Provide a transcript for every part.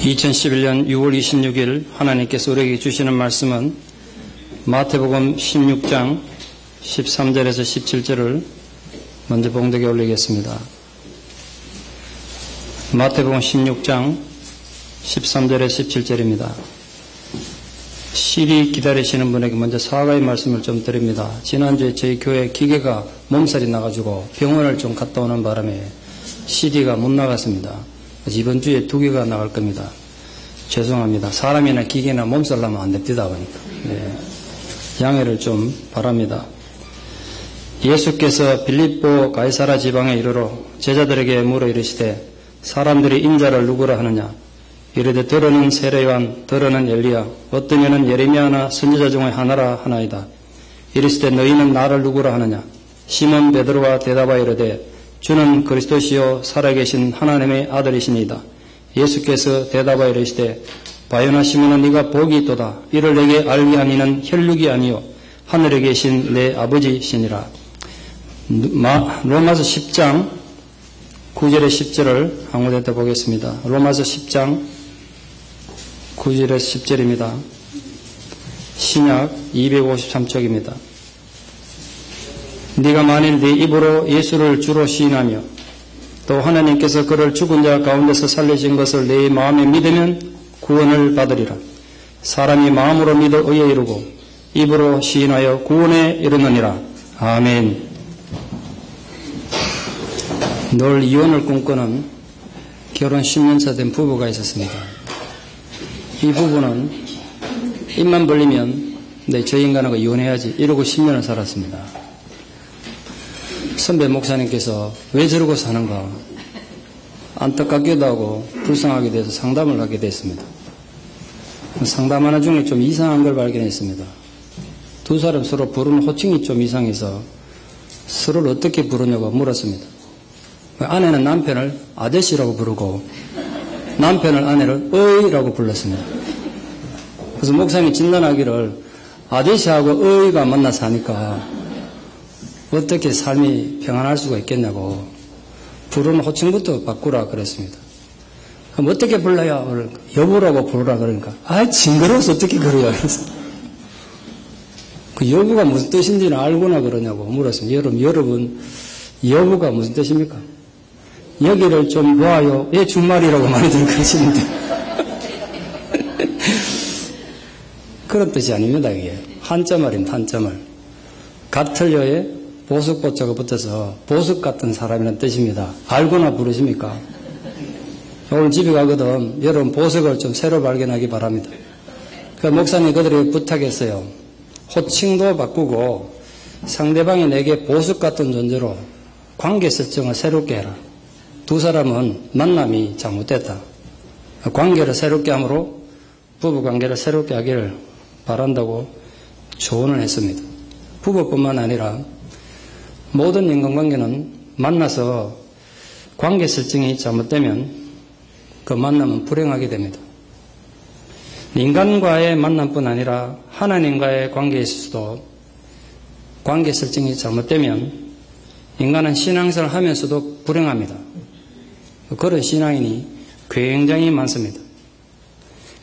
2011년 6월 26일 하나님께서 우리에게 주시는 말씀은 마태복음 16장 13절에서 17절을 먼저 봉독에 올리겠습니다. 마태복음 16장 13절에서 17절입니다. CD 기다리시는 분에게 먼저 사과의 말씀을 좀 드립니다. 지난주에 저희 교회 기계가 몸살이 나가지고 병원을 좀 갔다 오는 바람에 CD가 못 나갔습니다. 이번 주에 2개가 나갈 겁니다. 죄송합니다. 사람이나 기계나 몸살 나면 안 됩니다. 보니까. 네. 양해를 좀 바랍니다. 예수께서 빌립보 가이사라 지방에 이르러 제자들에게 물어 이르시되 사람들이 인자를 누구라 하느냐? 이르되 들어는 세례요한, 들어는 엘리야, 어떤 이는 예레미야나 선지자 중에 하나라 하나이다. 이르시되 너희는 나를 누구라 하느냐? 시몬 베드로가 대답하여 이르되 주는 그리스도시요 살아계신 하나님의 아들이시니이다. 예수께서 대답하여 이르시되 바요나 시몬아 네가 복이 있도다. 이를 내게 알게 한 이는 혈육이 아니요 하늘에 계신 내 아버지시니라. 로마서 10장 9절에 10절을 한국에 보겠습니다. 로마서 10장 9절에 10절입니다. 신약 253쪽입니다. 네가 만일 네 입으로 예수를 주로 시인하며 또 하나님께서 그를 죽은 자 가운데서 살리신 것을 네 마음에 믿으면 구원을 받으리라. 사람이 마음으로 믿어 의에 이르고 입으로 시인하여 구원에 이르느니라. 아멘. 늘 이혼을 꿈꾸는 결혼 10년차 된 부부가 있었습니다. 이 부부는 입만 벌리면 저 인간하고 이혼해야지 이러고 10년을 살았습니다. 선배 목사님께서 왜 저러고 사는가 안타깝기도 하고 불쌍하게 돼서 상담을 하게 됐습니다. 상담하는 중에 좀 이상한 걸 발견했습니다. 두 사람 서로 부르는 호칭이 좀 이상해서 서로를 어떻게 부르냐고 물었습니다. 아내는 남편을 아저씨라고 부르고 남편을 아내를 어이라고 불렀습니다. 그래서 목사님이 진단하기를 아저씨하고 어이가 만나 사니까 어떻게 삶이 평안할 수가 있겠냐고 부르는 호칭부터 바꾸라 그랬습니다. 그럼 어떻게 불러요? 여보라고 부르라 그러니까 징그러워서 어떻게 그래요? 그 여보가 무슨 뜻인지는 알고나 그러냐고 물었습니다. 여러분 여보가 무슨 뜻입니까? 여기를 좀 보아요. 예, 준말이라고 많이들 그러시는데 그런 뜻이 아닙니다. 이게 한자말입니다. 한자말. 같을려에 보석보자가 붙어서 보석 같은 사람이라는 뜻입니다. 알고나 부르십니까? 오늘 집에 가거든 여러분 보석을 좀 새로 발견하기 바랍니다. 그러니까 목사님이 그들에게 부탁했어요. 호칭도 바꾸고 상대방이 내게 보석 같은 존재로 관계 설정을 새롭게 해라. 두 사람은 만남이 잘못됐다. 관계를 새롭게 함으로 부부관계를 새롭게 하기를 바란다고 조언을 했습니다. 부부뿐만 아니라 모든 인간관계는 만나서 관계 설정이 잘못되면 그 만남은 불행하게 됩니다. 인간과의 만남뿐 아니라 하나님과의 관계에 있어서도 관계 설정이 잘못되면 인간은 신앙생활을 하면서도 불행합니다. 그런 신앙인이 굉장히 많습니다.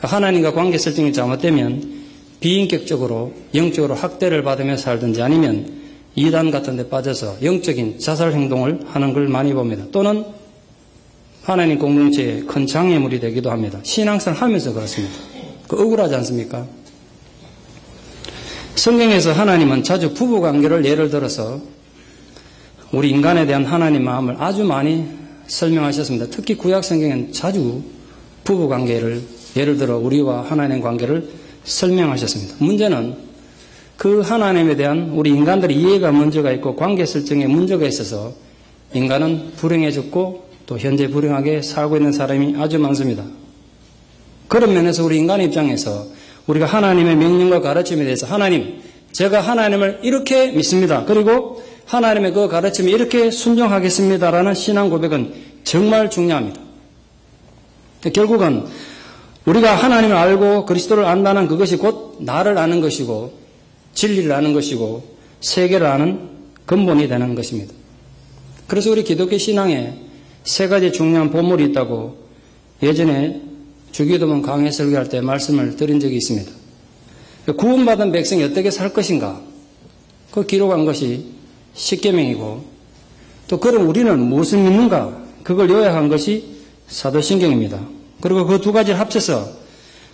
하나님과 관계 설정이 잘못되면 비인격적으로 영적으로 학대를 받으며 살든지 아니면 이단 같은 데 빠져서 영적인 자살 행동을 하는 걸 많이 봅니다. 또는 하나님 공동체에 큰 장애물이 되기도 합니다. 신앙생활 하면서 그렇습니다. 억울하지 않습니까? 성경에서 하나님은 자주 부부관계를 예를 들어서 우리 인간에 대한 하나님 마음을 아주 많이 설명하셨습니다. 특히 구약 성경에는 자주 부부관계를 예를 들어 우리와 하나님 관계를 설명하셨습니다. 문제는 그 하나님에 대한 우리 인간들의 이해가 문제가 있고 관계 설정에 문제가 있어서 인간은 불행해졌고 또 현재 불행하게 살고 있는 사람이 아주 많습니다. 그런 면에서 우리 인간 입장에서 우리가 하나님의 명령과 가르침에 대해서 하나님, 제가 하나님을 이렇게 믿습니다. 그리고 하나님의 그 가르침에 이렇게 순종하겠습니다라는 신앙 고백은 정말 중요합니다. 결국은 우리가 하나님을 알고 그리스도를 안다는 그것이 곧 나를 아는 것이고 진리를 아는 것이고 세계를 아는 근본이 되는 것입니다. 그래서 우리 기독교 신앙에 세 가지 중요한 보물이 있다고 예전에 주기도문 강해 설교할 때 말씀을 드린 적이 있습니다. 구원받은 백성이 어떻게 살 것인가? 그 기록한 것이 십계명이고 또 그럼 우리는 무엇을 믿는가? 그걸 요약한 것이 사도신경입니다. 그리고 그 두 가지를 합쳐서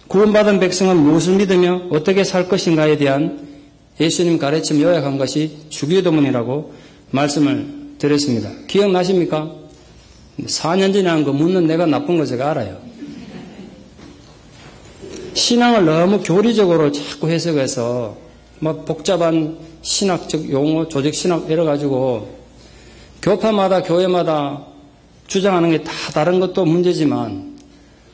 구원받은 백성은 무엇을 믿으며 어떻게 살 것인가에 대한 예수님 가르침 요약한 것이 주기도문이라고 말씀을 드렸습니다. 기억나십니까? 4년 전에 한 거 묻는 내가 나쁜 거 제가 알아요. 신앙을 너무 교리적으로 자꾸 해석해서 막 복잡한 신학적 용어, 조직 신학 이래가지고 교파마다 교회마다 주장하는 게 다 다른 것도 문제지만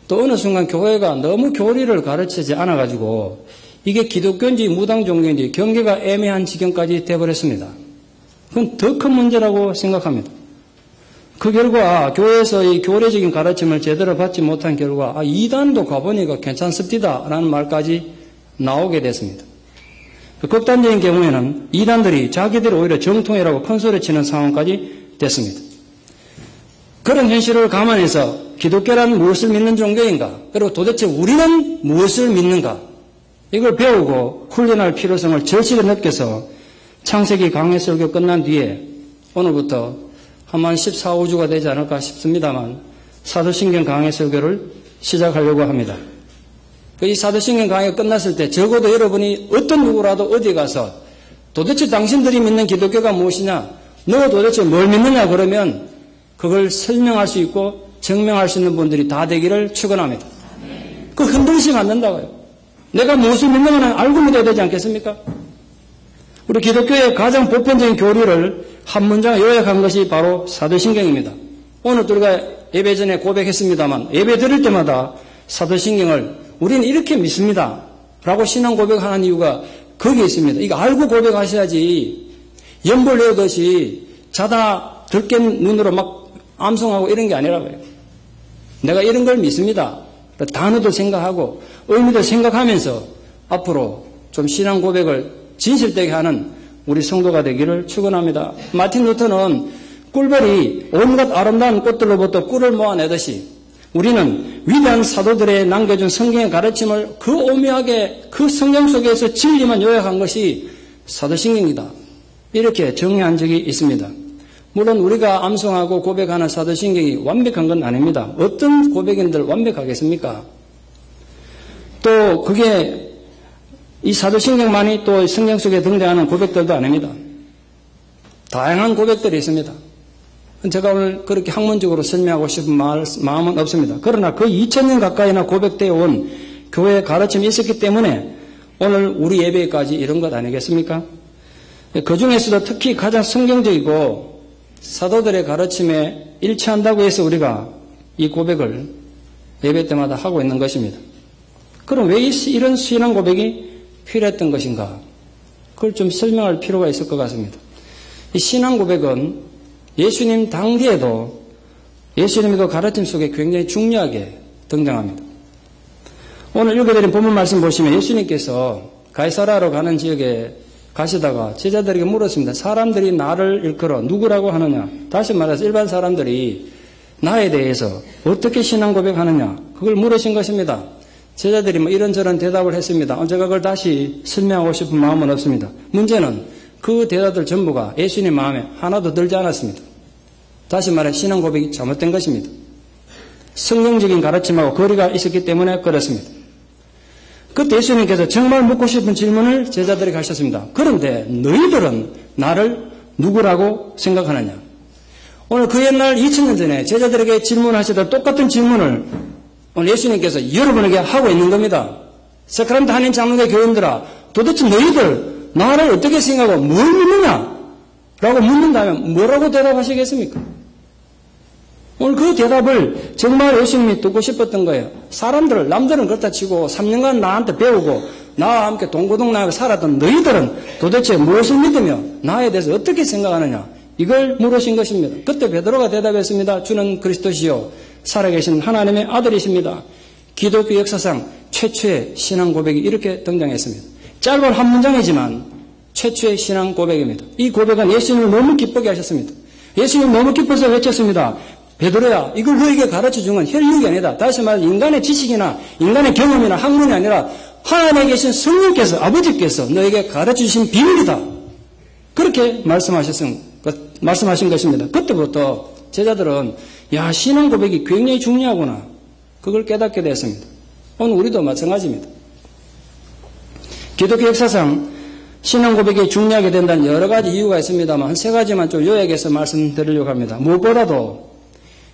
또 어느 순간 교회가 너무 교리를 가르치지 않아가지고 이게 기독교인지 무당 종교인지 경계가 애매한 지경까지 되어버렸습니다. 그건 더 큰 문제라고 생각합니다. 그 결과 교회에서 이 교리적인 가르침을 제대로 받지 못한 결과 이단도 가보니까 괜찮습니다 라는 말까지 나오게 됐습니다. 극단적인 경우에는 이단들이 자기들이 오히려 정통이라고 큰소리치는 상황까지 됐습니다. 그런 현실을 감안해서 기독교란 무엇을 믿는 종교인가? 그리고 도대체 우리는 무엇을 믿는가? 이걸 배우고 훈련할 필요성을 절실히 느껴서 창세기 강해 설교 끝난 뒤에 오늘부터 한 14, 15주가 되지 않을까 싶습니다만 사도신경 강해 설교를 시작하려고 합니다. 이 사도신경 강해가 끝났을 때 적어도 여러분이 어떤 누구라도 어디 가서 도대체 당신들이 믿는 기독교가 무엇이냐? 너 도대체 뭘 믿느냐? 그러면 그걸 설명할 수 있고 증명할 수 있는 분들이 다 되기를 축원합니다. 그 흔들리시면 안 된다고요. 내가 무엇을 믿는가는 알고 믿어야 되지 않겠습니까? 우리 기독교의 가장 보편적인 교리를 한 문장에 요약한 것이 바로 사도신경입니다. 오늘 우리가 예배 전에 고백했습니다만 예배 드릴 때마다 사도신경을 우리는 이렇게 믿습니다 라고 신앙 고백하는 이유가 거기에 있습니다. 이거 알고 고백하셔야지 연불 외우듯이 자다 들깬 눈으로 막 암송하고 이런 게 아니라고요. 내가 이런 걸 믿습니다. 단어도 생각하고 의미도 생각하면서 앞으로 좀 신앙 고백을 진실되게 하는 우리 성도가 되기를 축원합니다. 마틴 루터는 꿀벌이 온갖 아름다운 꽃들로부터 꿀을 모아내듯이 우리는 위대한 사도들의 남겨준 성경의 가르침을 그 오묘하게 그 성경 속에서 진리만 요약한 것이 사도신경이다. 이렇게 정의한 적이 있습니다. 물론 우리가 암송하고 고백하는 사도신경이 완벽한 건 아닙니다. 어떤 고백인들 완벽하겠습니까? 또 그게 이 사도신경만이 또 성경 속에 등장하는 고백들도 아닙니다. 다양한 고백들이 있습니다. 제가 오늘 그렇게 학문적으로 설명하고 싶은 마음은 없습니다. 그러나 그 2000년 가까이나 고백되어 온 교회의 가르침이 있었기 때문에 오늘 우리 예배까지 이런 것 아니겠습니까? 그 중에서도 특히 가장 성경적이고 사도들의 가르침에 일치한다고 해서 우리가 이 고백을 예배 때마다 하고 있는 것입니다. 그럼 왜 이런 신앙 고백이 필요했던 것인가? 그걸 좀 설명할 필요가 있을 것 같습니다. 이 신앙 고백은 예수님 당대에도 예수님의 그 가르침 속에 굉장히 중요하게 등장합니다. 오늘 읽어드린 본문 말씀 보시면 예수님께서 가이사라로 가는 지역에 가시다가 제자들에게 물었습니다. 사람들이 나를 일컬어 누구라고 하느냐? 다시 말해서 일반 사람들이 나에 대해서 어떻게 신앙 고백하느냐? 그걸 물으신 것입니다. 제자들이 이런저런 대답을 했습니다. 제가 그걸 다시 설명하고 싶은 마음은 없습니다. 문제는 그 대답들 전부가 예수님 마음에 하나도 들지 않았습니다. 다시 말해 신앙 고백이 잘못된 것입니다. 성경적인 가르침하고 거리가 있었기 때문에 그렇습니다. 그때 예수님께서 정말 묻고 싶은 질문을 제자들에게 하셨습니다. 그런데 너희들은 나를 누구라고 생각하느냐? 오늘 그 옛날 2000년 전에 제자들에게 질문하시던 똑같은 질문을 오늘 예수님께서 여러분에게 하고 있는 겁니다. 세크란트 한인 장로교 교인들아, 도대체 너희들 나를 어떻게 생각하고 뭘 믿느냐? 라고 묻는다면 뭐라고 대답하시겠습니까? 오늘 그 대답을 정말 예수님이 듣고 싶었던 거예요. 남들은 그렇다 치고 3년간 나한테 배우고 나와 함께 동고동락하며 살았던 너희들은 도대체 무엇을 믿으며 나에 대해서 어떻게 생각하느냐? 이걸 물으신 것입니다. 그때 베드로가 대답했습니다. 주는 그리스도시요 살아계신 하나님의 아들이십니다. 기독교 역사상 최초의 신앙 고백이 이렇게 등장했습니다. 짧은 한 문장이지만 최초의 신앙 고백입니다. 이 고백은 예수님을 너무 기쁘게 하셨습니다. 예수님 너무 기뻐서 외쳤습니다. 베드로야, 이걸 너에게 가르쳐준 건 혈육이 아니다. 다시 말해서 인간의 지식이나 인간의 경험이나 학문이 아니라 하나님에 계신 성령께서, 아버지께서 너에게 가르쳐주신 비밀이다. 그렇게 말씀하신 것입니다. 그때부터 제자들은 야, 신앙 고백이 굉장히 중요하구나. 그걸 깨닫게 되었습니다. 오늘 우리도 마찬가지입니다. 기독교 역사상 신앙 고백이 중요하게 된다는 여러 가지 이유가 있습니다만 한 세 가지만 좀 요약해서 말씀드리려고 합니다. 무엇보다도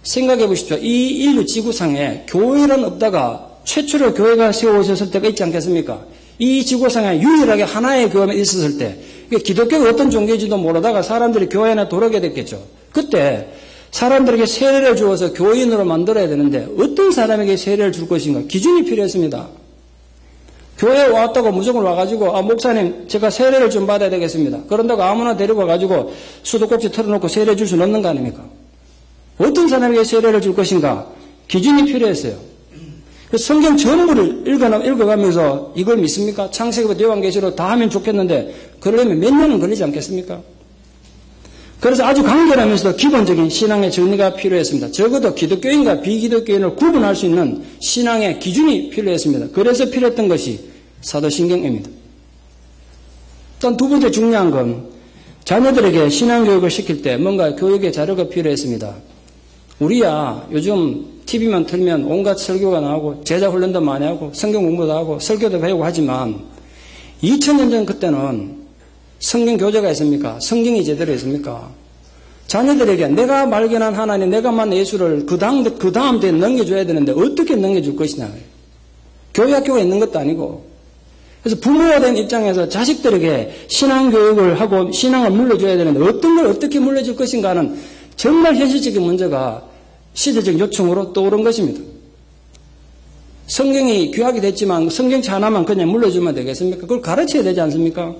생각해 보십시오. 이 인류 지구상에 교회는 없다가 최초로 교회가 세워졌을 때가 있지 않겠습니까? 이 지구상에 유일하게 하나의 교회만 있었을 때 기독교가 어떤 종교인지도 모르다가 사람들이 교회 안에 들어오게 됐겠죠. 그때 사람들에게 세례를 주어서 교인으로 만들어야 되는데 어떤 사람에게 세례를 줄 것인가? 기준이 필요했습니다. 교회에 왔다고 무조건 와가지고 목사님 제가 세례를 좀 받아야 되겠습니다. 그런다고 아무나 데리고 와가지고 수도꼭지 털어놓고 세례 줄 수는 없는 거 아닙니까? 어떤 사람에게 세례를 줄 것인가? 기준이 필요했어요. 성경 전부를 읽어가면서 이걸 믿습니까? 창세기부터 요한계시록 다 하면 좋겠는데 그러려면 몇 년은 걸리지 않겠습니까? 그래서 아주 간결하면서도 기본적인 신앙의 정리가 필요했습니다. 적어도 기독교인과 비기독교인을 구분할 수 있는 신앙의 기준이 필요했습니다. 그래서 필요했던 것이 사도신경입니다. 또 두 번째 중요한 건 자녀들에게 신앙교육을 시킬 때 뭔가 교육의 자료가 필요했습니다. 우리야 요즘 TV만 틀면 온갖 설교가 나오고 제자훈련도 많이 하고 성경 공부도 하고 설교도 배우고 하지만 2000년 전 그때는 성경 교재가 있습니까? 성경이 제대로 있습니까? 자녀들에게 내가 발견한 하나님, 내가 만난 예수를 그 다음 때에 넘겨줘야 되는데 어떻게 넘겨줄 것이냐. 교회 학교가 있는 것도 아니고. 그래서 부모가 된 입장에서 자식들에게 신앙교육을 하고 신앙을 물려줘야 되는데 어떤 걸 어떻게 물려줄 것인가 하는 정말 현실적인 문제가 시대적 요청으로 떠오른 것입니다. 성경이 귀하게 됐지만 성경책 하나만 그냥 물려주면 되겠습니까? 그걸 가르쳐야 되지 않습니까?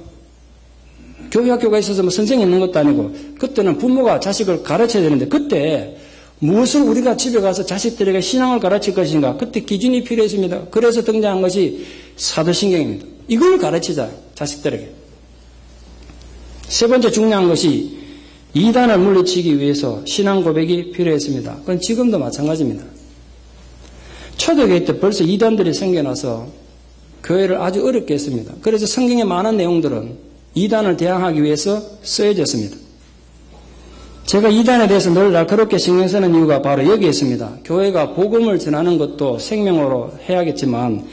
교회 학교가 있어서 뭐 선생이 있는 것도 아니고 그때는 부모가 자식을 가르쳐야 되는데 그때 무엇을 우리가 집에 가서 자식들에게 신앙을 가르칠 것인가? 그때 기준이 필요했습니다. 그래서 등장한 것이 사도신경입니다. 이걸 가르치자 자식들에게. 세 번째 중요한 것이 이단을 물리치기 위해서 신앙 고백이 필요했습니다. 그건 지금도 마찬가지입니다. 초대교회 때 벌써 이단들이 생겨나서 교회를 아주 어렵게 했습니다. 그래서 성경의 많은 내용들은 이단을 대항하기 위해서 쓰여졌습니다. 제가 이단에 대해서 늘 날카롭게 신경 쓰는 이유가 바로 여기에 있습니다. 교회가 복음을 전하는 것도 생명으로 해야겠지만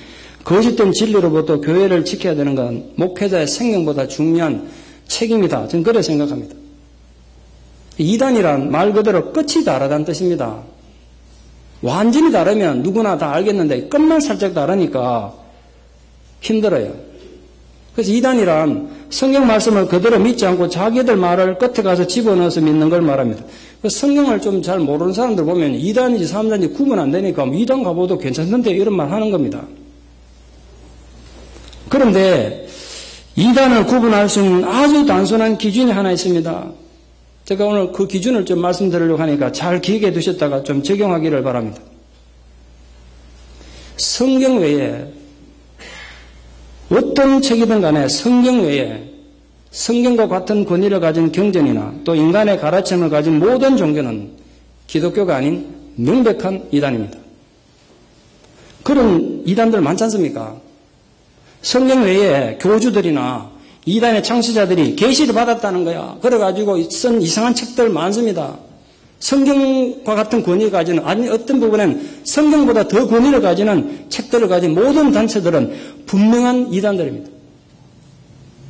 거짓된 진리로부터 교회를 지켜야 되는 건 목회자의 생명보다 중요한 책임이다. 저는 그렇게 생각합니다. 이단이란 말 그대로 끝이 다르다는 뜻입니다. 완전히 다르면 누구나 다 알겠는데 끝만 살짝 다르니까 힘들어요. 그래서 이단이란 성경 말씀을 그대로 믿지 않고 자기들 말을 끝에 가서 집어넣어서 믿는 걸 말합니다. 성경을 좀 잘 모르는 사람들 보면 이단인지 삼단인지 구분 안 되니까 이단 가봐도 괜찮던데 이런 말 하는 겁니다. 그런데 이단을 구분할 수 있는 아주 단순한 기준이 하나 있습니다. 제가 오늘 그 기준을 좀 말씀드리려고 하니까 잘 기억해 두셨다가 좀 적용하기를 바랍니다. 성경 외에 어떤 책이든 간에 성경 외에 성경과 같은 권위를 가진 경전이나 또 인간의 가르침을 가진 모든 종교는 기독교가 아닌 명백한 이단입니다. 그런 이단들 많지 않습니까? 성경 외에 교주들이나 이단의 창시자들이 계시를 받았다는 거야. 그래가지고 쓴 이상한 책들 많습니다. 성경과 같은 권위를 가지는, 아니 어떤 부분엔 성경보다 더 권위를 가지는 책들을 가진 모든 단체들은 분명한 이단들입니다.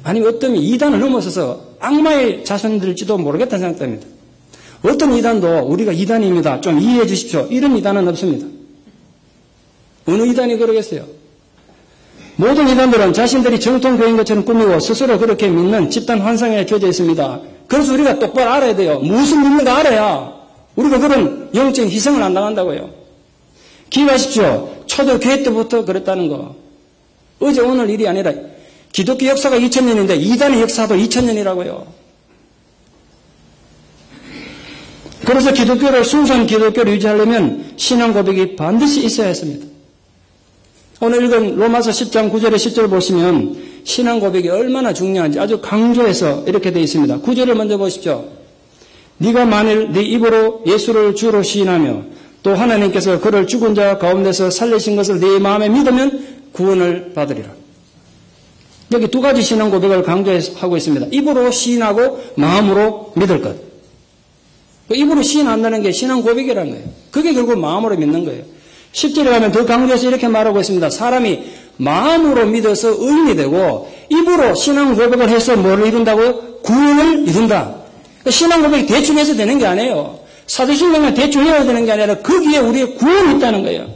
아니면 어떤 이단을 넘어서서 악마의 자손들일지도 모르겠다는 생각됩니다. 어떤 이단도 우리가 이단입니다. 좀 이해해 주십시오. 이런 이단은 없습니다. 어느 이단이 그러겠어요? 모든 이단들은 자신들이 정통교인 것처럼 꾸미고 스스로 그렇게 믿는 집단 환상에 젖어 있습니다. 그래서 우리가 똑바로 알아야 돼요. 무슨 믿는가 알아야 우리가 그런 영적인 희생을 안 당한다고요. 기억하십시오. 초대교회 때부터 그랬다는 거. 어제 오늘 일이 아니라 기독교 역사가 2000년인데 이단의 역사도 2000년이라고요. 그래서 기독교를 순수한 기독교를 유지하려면 신앙 고백이 반드시 있어야 했습니다. 오늘 읽은 로마서 10장 9절에 10절 보시면 신앙 고백이 얼마나 중요한지 아주 강조해서 이렇게 되어 있습니다. 9절을 먼저 보십시오. 네가 만일 네 입으로 예수를 주로 시인하며 또 하나님께서 그를 죽은 자 가운데서 살리신 것을 네 마음에 믿으면 구원을 받으리라. 여기 두 가지 신앙 고백을 강조하고 있습니다. 입으로 시인하고 마음으로 믿을 것. 입으로 시인한다는 게 신앙 고백이라는 거예요. 그게 결국 마음으로 믿는 거예요. 10절에 가면 더 강조해서 이렇게 말하고 있습니다. 사람이 마음으로 믿어서 의인이 되고 입으로 신앙 고백을 해서 뭐를 이룬다고요? 구원을 이룬다. 신앙 고백이 대충 해서 되는 게 아니에요. 사도신경은 대충 해야 되는 게 아니라 거기에 우리의 구원이 있다는 거예요.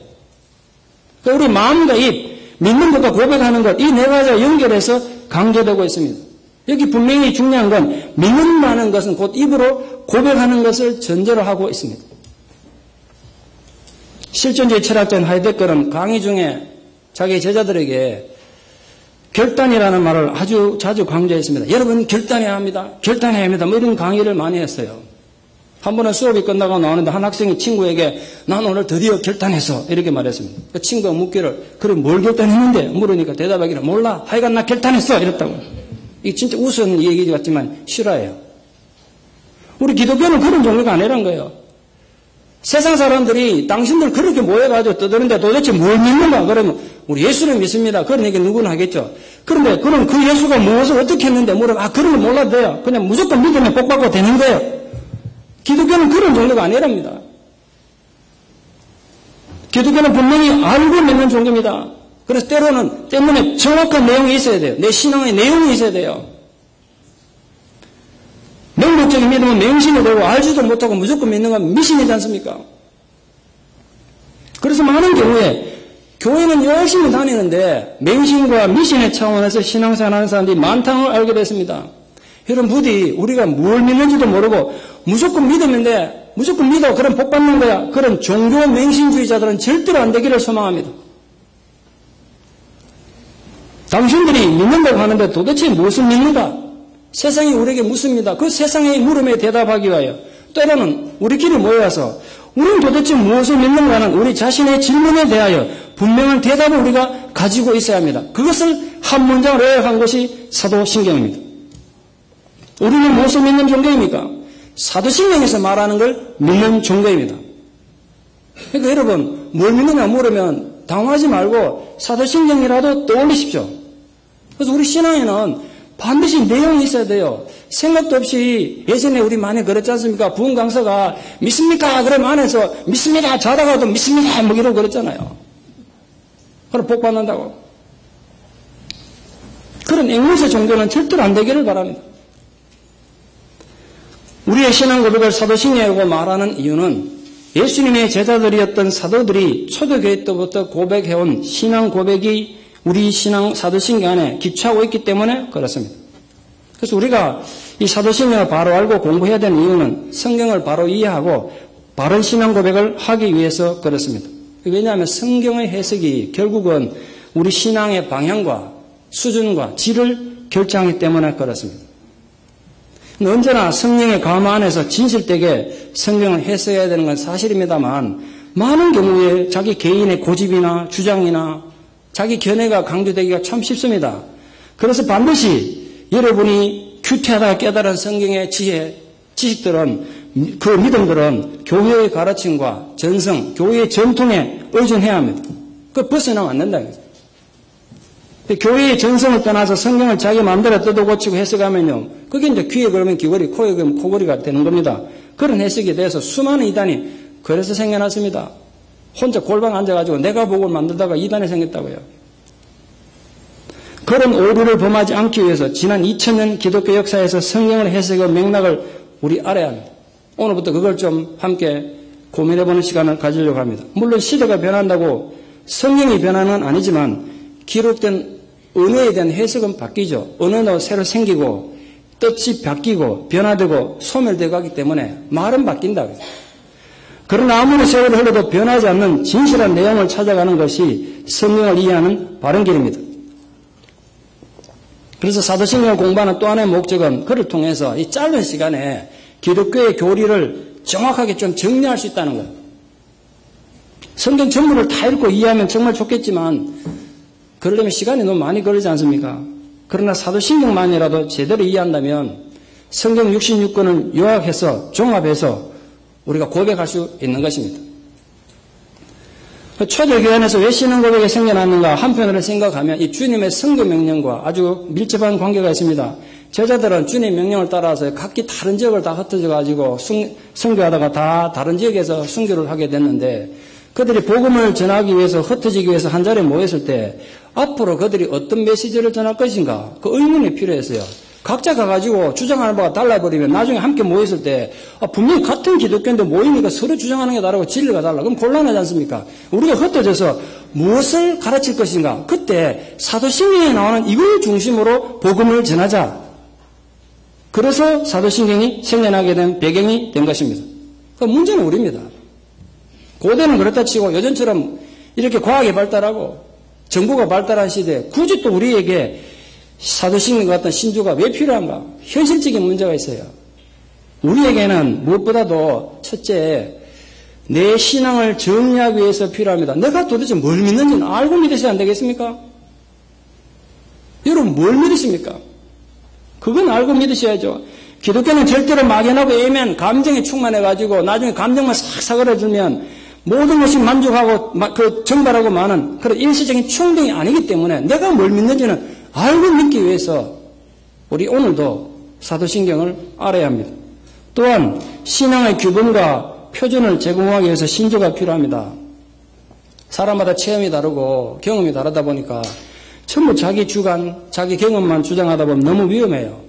우리 마음과 입, 믿는 것과 고백하는 것, 이 네 가지가 연결해서 강조되고 있습니다. 여기 분명히 중요한 건 믿는다는 것은 곧 입으로 고백하는 것을 전제로 하고 있습니다. 실존주의 철학자인 하이데거는 강의 중에 자기 제자들에게 결단이라는 말을 아주 자주 강조했습니다. 여러분 결단해야 합니다. 결단해야 합니다. 뭐 이런 강의를 많이 했어요. 한 번은 수업이 끝나고 나오는데 한 학생이 친구에게 난 오늘 드디어 결단했어 이렇게 말했습니다. 그 친구가 묻기를 그럼 뭘 결단했는데? 물으니까 대답하기를 몰라. 하여간 나 결단했어 이랬다고. 이게 진짜 우스운 얘기 같지만 실화예요. 우리 기독교는 그런 종류가 아니란 거예요. 세상 사람들이 당신들 그렇게 모여가지고 떠드는데 도대체 뭘 믿는가? 그러면 우리 예수를 믿습니다. 그런 얘기 누구나 하겠죠. 그런데 그럼 그 예수가 무엇을 어떻게 했는데 물으면 그런 거 몰라도 돼요. 그냥 무조건 믿으면 복 받고 되는 거예요. 기독교는 그런 종류가 아니랍니다. 기독교는 분명히 알고 믿는 종교입니다. 그래서 때문에 정확한 내용이 있어야 돼요. 내 신앙의 내용이 있어야 돼요. 명목적인 믿음은 맹신이 되고 알지도 못하고 무조건 믿는 건 미신이지 않습니까? 그래서 많은 경우에 교회는 열심히 다니는데 맹신과 미신의 차원에서 신앙생활하는 사람들이 많다는 걸 알게 됐습니다. 여러분 부디 우리가 뭘 믿는지도 모르고 무조건 믿으면데 무조건 믿어 그럼 복 받는 거야. 그런 종교 맹신주의자들은 절대로 안 되기를 소망합니다. 당신들이 믿는다고 하는데 도대체 무엇을 믿는가? 세상이 우리에게 묻습니다. 그 세상의 물음에 대답하기 위하여 때로는 우리끼리 모여서 우리는 도대체 무엇을 믿는가는 우리 자신의 질문에 대하여 분명한 대답을 우리가 가지고 있어야 합니다. 그것을 한 문장으로 요약한 것이 사도신경입니다. 우리는 무엇을 믿는 종교입니까? 사도신경에서 말하는 걸 믿는 종교입니다. 그러니까 여러분 뭘 믿느냐 물으면 당황하지 말고 사도신경이라도 떠올리십시오. 그래서 우리 신앙에는 반드시 내용이 있어야 돼요. 생각도 없이 예전에 우리 많이 그랬지 않습니까? 부흥 강사가 믿습니까? 그러면 안에서 믿습니다. 자다가도 믿습니다. 뭐 이러고 그랬잖아요. 그럼 복 받는다고. 그런 앵무새 종교는 절대로 안 되기를 바랍니다. 우리의 신앙 고백을 사도신경이라고 말하는 이유는 예수님의 제자들이었던 사도들이 초대교회 때부터 고백해온 신앙 고백이 우리 신앙 사도신경 안에 기초하고 있기 때문에 그렇습니다. 그래서 우리가 이 사도신경을 바로 알고 공부해야 되는 이유는 성경을 바로 이해하고 바른 신앙 고백을 하기 위해서 그렇습니다. 왜냐하면 성경의 해석이 결국은 우리 신앙의 방향과 수준과 질을 결정하기 때문에 그렇습니다. 언제나 성령의 감화 안에서 진실되게 성경을 해석해야 되는 건 사실입니다만 많은 경우에 자기 개인의 고집이나 주장이나 자기 견해가 강조되기가 참 쉽습니다. 그래서 반드시 여러분이 큐티하다가 깨달은 성경의 지식들은 그 믿음들은 교회의 가르침과 전성, 교회의 전통에 의존해야 합니다. 그거 벗어나면 안 된다. 교회의 전성을 떠나서 성경을 자기 마음대로 뜯어고치고 해석하면요. 그게 이제 귀에 걸으면 귀걸이, 코에 걸으면 코걸이가 되는 겁니다. 그런 해석에 대해서 수많은 이단이 그래서 생겨났습니다. 혼자 골방 앉아가지고 내가 복을 만들다가 이단이 생겼다고요. 그런 오류를 범하지 않기 위해서 지난 2000년 기독교 역사에서 성경을 해석의 맥락을 우리 알아야 합니다. 오늘부터 그걸 좀 함께 고민해보는 시간을 가지려고 합니다. 물론 시대가 변한다고 성경이 변하는 건 아니지만 기록된 언어에 대한 해석은 바뀌죠. 언어도 새로 생기고 뜻이 바뀌고 변화되고 소멸되고 하기 때문에 말은 바뀐다. 그러나 아무리 세월이 흘러도 변하지 않는 진실한 내용을 찾아가는 것이 성경을 이해하는 바른 길입니다. 그래서 사도신경을 공부하는 또 하나의 목적은 그를 통해서 이 짧은 시간에 기독교의 교리를 정확하게 좀 정리할 수 있다는 거예요. 성경 전부를 다 읽고 이해하면 정말 좋겠지만 그러려면 시간이 너무 많이 걸리지 않습니까? 그러나 사도신경만이라도 제대로 이해한다면 성경 66권을 요약해서 종합해서 우리가 고백할 수 있는 것입니다. 초대교회 안에서 왜 신앙 고백이 생겨났는가 한편으로 생각하면 이 주님의 선교 명령과 아주 밀접한 관계가 있습니다. 제자들은 주님 명령을 따라서 각기 다른 지역을 다 흩어져 가지고 선교하다가 다 다른 지역에서 선교를 하게 됐는데 그들이 복음을 전하기 위해서 흩어지기 위해서 한 자리에 모였을 때 앞으로 그들이 어떤 메시지를 전할 것인가 그 의문이 필요했어요. 각자 가가지고 주장하는 바가 달라버리면 나중에 함께 모였을 때 분명히 같은 기독교인데 모이니까 서로 주장하는 게 다르고 진리가 달라. 그럼 곤란하지 않습니까? 우리가 흩어져서 무엇을 가르칠 것인가? 그때 사도신경에 나오는 이걸 중심으로 복음을 전하자. 그래서 사도신경이 생겨나게 된 배경이 된 것입니다. 그 문제는 우리입니다. 고대는 그렇다 치고 요즘처럼 이렇게 과학이 발달하고 정보가 발달한 시대에 굳이 또 우리에게 사도신경 같은 신조가 왜 필요한가? 현실적인 문제가 있어요. 우리에게는 무엇보다도 첫째, 내 신앙을 정리하기 위해서 필요합니다. 내가 도대체 뭘 믿는지는 알고 믿으셔야 안 되겠습니까? 여러분 뭘 믿으십니까? 그건 알고 믿으셔야죠. 기독교는 절대로 막연하고 애매한 감정에 충만해가지고 나중에 감정만 싹 사그라들면 모든 것이 만족하고 정발하고 많은 그런 일시적인 충동이 아니기 때문에 내가 뭘 믿는지는 알고 믿기 위해서 우리 오늘도 사도신경을 알아야 합니다. 또한 신앙의 규범과 표준을 제공하기 위해서 신조가 필요합니다. 사람마다 체험이 다르고 경험이 다르다 보니까 전부 자기 주관, 자기 경험만 주장하다 보면 너무 위험해요.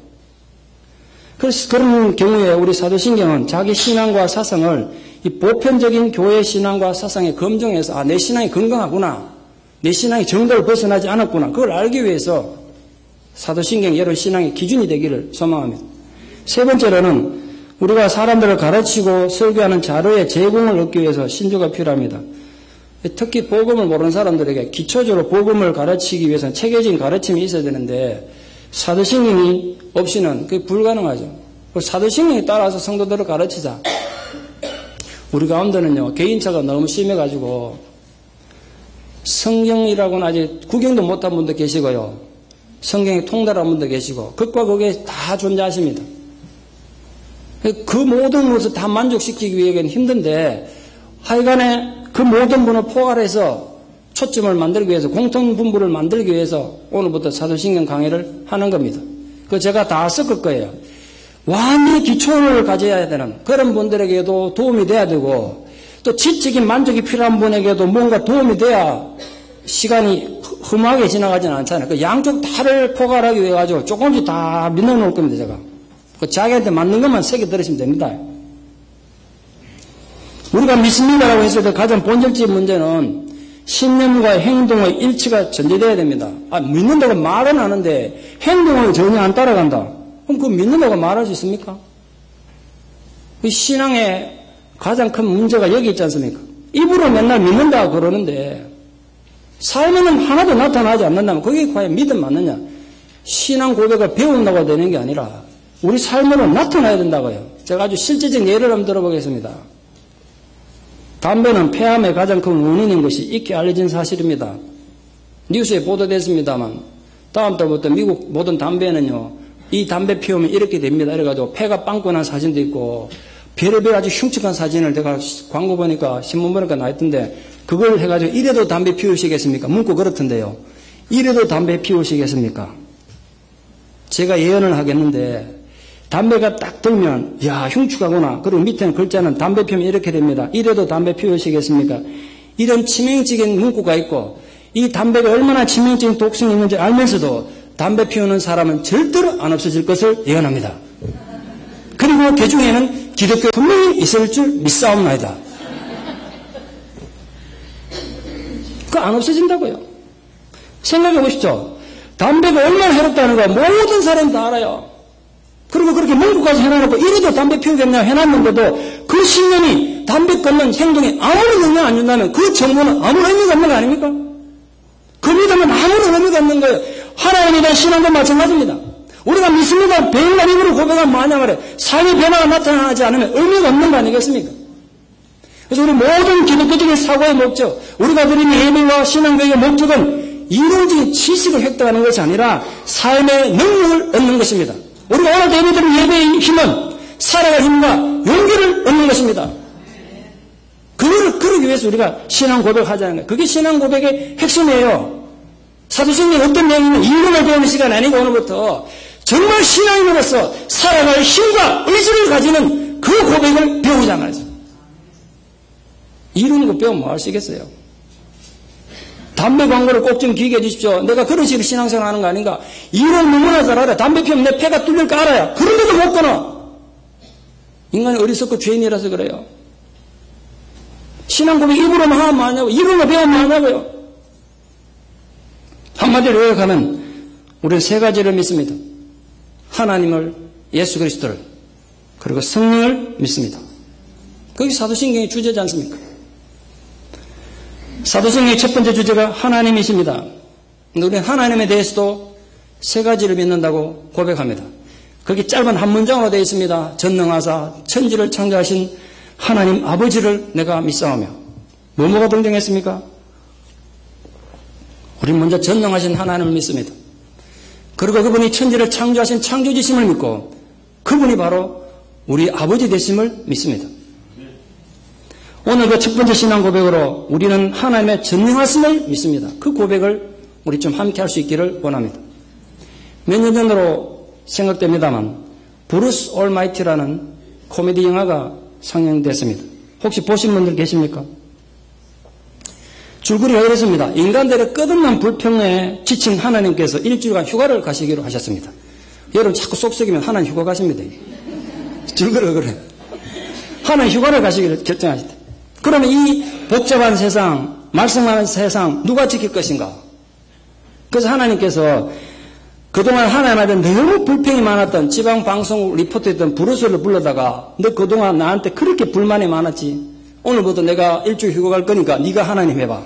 그래서 그런 경우에 우리 사도신경은 자기 신앙과 사상을 이 보편적인 교회 신앙과 사상에 검증해서 내 신앙이 건강하구나. 내 신앙이 정도를 벗어나지 않았구나. 그걸 알기 위해서 사도신경이 여러분 신앙의 기준이 되기를 소망합니다. 세 번째로는 우리가 사람들을 가르치고 설교하는 자료의 제공을 얻기 위해서 신조가 필요합니다. 특히 복음을 모르는 사람들에게 기초적으로 복음을 가르치기 위해서는 체계적인 가르침이 있어야 되는데 사도신경이 없이는 그게 불가능하죠. 사도신경에 따라서 성도들을 가르치자. 우리 가운데는요 개인차가 너무 심해가지고 성경이라고는 아직 구경도 못한 분도 계시고요. 성경에 통달한 분도 계시고 극과 극에 다 존재하십니다. 그 모든 것을 다 만족시키기 위해서는 힘든데 하여간에 그 모든 분을 포괄해서 초점을 만들기 위해서 공통분부를 만들기 위해서 오늘부터 사도신경 강의를 하는 겁니다. 그거 제가 다 섞을 거예요. 완전히 기초를 가져야 되는 그런 분들에게도 도움이 돼야 되고 또 지적인 만족이 필요한 분에게도 뭔가 도움이 돼야 시간이 흠하게 지나가지는 않잖아요. 그 양쪽 다를 포괄하기 위해 가지고 조금씩 다 밀어 놓을 겁니다, 제가. 그 자기한테 맞는 것만 새겨 들으시면 됩니다. 우리가 믿습니다라고 했을 때 가장 본질적인 문제는 신념과 행동의 일치가 전제되어야 됩니다. 믿는다고 말은 하는데 행동을 전혀 안 따라간다. 그럼 그 믿는다고 말할 수 있습니까? 이 신앙의 가장 큰 문제가 여기 있지 않습니까? 입으로 맨날 믿는다 그러는데 삶에는 하나도 나타나지 않는다면 그게 과연 믿음 맞느냐? 신앙 고백을 배운다고 되는 게 아니라 우리 삶으로 나타나야 된다고요. 제가 아주 실제적 예를 한번 들어보겠습니다. 담배는 폐암의 가장 큰 원인인 것이 익히 알려진 사실입니다. 뉴스에 보도됐습니다만 다음 달부터 미국 모든 담배는요 이 담배 피우면 이렇게 됩니다. 이래가지고 폐가 빵꾸 난 사진도 있고 별의별 아주 흉측한 사진을 제가 광고 보니까 신문 보니까 나있던데 그걸 해가지고 이래도 담배 피우시겠습니까? 문구 그렇던데요. 이래도 담배 피우시겠습니까? 제가 예언을 하겠는데 담배가 딱 들면 야 흉측하구나. 그리고 밑에는 글자는 담배 피우면 이렇게 됩니다. 이래도 담배 피우시겠습니까? 이런 치명적인 문구가 있고 이 담배가 얼마나 치명적인 독성이 있는지 알면서도 담배 피우는 사람은 절대로 안 없어질 것을 예언합니다. 그리고 그 중에는 기독교 분명히 있을 줄 믿사옵나이다. 그거 안 없어진다고요. 생각해 보십시오. 담배가 얼마나 해롭다는 거 모든 사람이 다 알아요. 그리고 그렇게 문구까지 해놔놓고 이래도 담배 피우겠냐 해놨는데도 그 신념이 담배 끊는 행동에 아무런 영향 안 준다면 그 정보는 아무 의미가 없는 거 아닙니까? 그 믿음은 아무런 의미가 없는 거예요. 하나님에 대한 신앙도 마찬가지입니다. 우리가 믿습니다. 백날 입으로 고백하면 만약에 삶의 변화가 나타나지 않으면 의미가 없는 거 아니겠습니까? 그래서 우리 모든 기독교적인 사고의 목적, 우리가 드리는 예배와 신앙교육의 목적은 이론적인 지식을 획득하는 것이 아니라 삶의 능력을 얻는 것입니다. 우리가 오늘 예배드린 예배의 힘은 살아갈 힘과 용기를 얻는 것입니다. 그러기 위해서 우리가 신앙 고백하자는 거예요. 그게 신앙 고백의 핵심이에요. 사도행전에 어떤 내용이면 인문을 배우는 시간 아니고 오늘부터 정말 신앙인으로서 살아갈 힘과 의지를 가지는 그 고백을 배우자 말이죠. 이런 거 배우면 뭐 할 수 있겠어요? 담배 광고를 꼭 좀 기억해 주십시오. 내가 그런 식으로 신앙생활 하는 거 아닌가? 이런 너무나 잘 알아. 담배 피우면 내 폐가 뚫릴 거 알아요. 그런데도 못 끊어. 인간이 어리석고 죄인이라서 그래요. 신앙 고백 입으로만 하면 뭐하냐고. 이런 거 배우면 뭐하냐고요. 한마디로 요약하면 우리는 세 가지를 믿습니다. 하나님을, 예수 그리스도를, 그리고 성령을 믿습니다. 그게 사도신경의 주제지 않습니까? 사도신경의 첫 번째 주제가 하나님이십니다. 우리는 하나님에 대해서도 세 가지를 믿는다고 고백합니다. 그게 짧은 한 문장으로 되어 있습니다. 전능하사 천지를 창조하신 하나님 아버지를 내가 믿사오며. 뭐가 동정했습니까? 우리는 먼저 전능하신 하나님을 믿습니다. 그리고 그분이 천지를 창조하신 창조주심을 믿고 그분이 바로 우리 아버지 되심을 믿습니다. 오늘 그 첫 번째 신앙 고백으로 우리는 하나님의 전능하심을 믿습니다. 그 고백을 우리 좀 함께 할 수 있기를 원합니다. 몇 년 전으로 생각됩니다만 브루스 올마이티라는 코미디 영화가 상영됐습니다. 혹시 보신 분들 계십니까? 줄거리가 이렇습니다. 인간들의 끝없는 불평에 지친 하나님께서 일주일간 휴가를 가시기로 하셨습니다. 여러분 자꾸 속 썩이면 하나님 휴가 가십니다. 줄거리가 그래요. 하나님 휴가를 가시기를 결정하셨다. 그러면 이 복잡한 세상, 말썽하는 세상 누가 지킬 것인가? 그래서 하나님께서 그동안 하나님한테 너무 불평이 많았던 지방방송국 리포터였던 브루스를 불러다가 너 그동안 나한테 그렇게 불만이 많았지. 오늘부터 내가 일주일 휴가 갈 거니까 네가 하나님 해봐.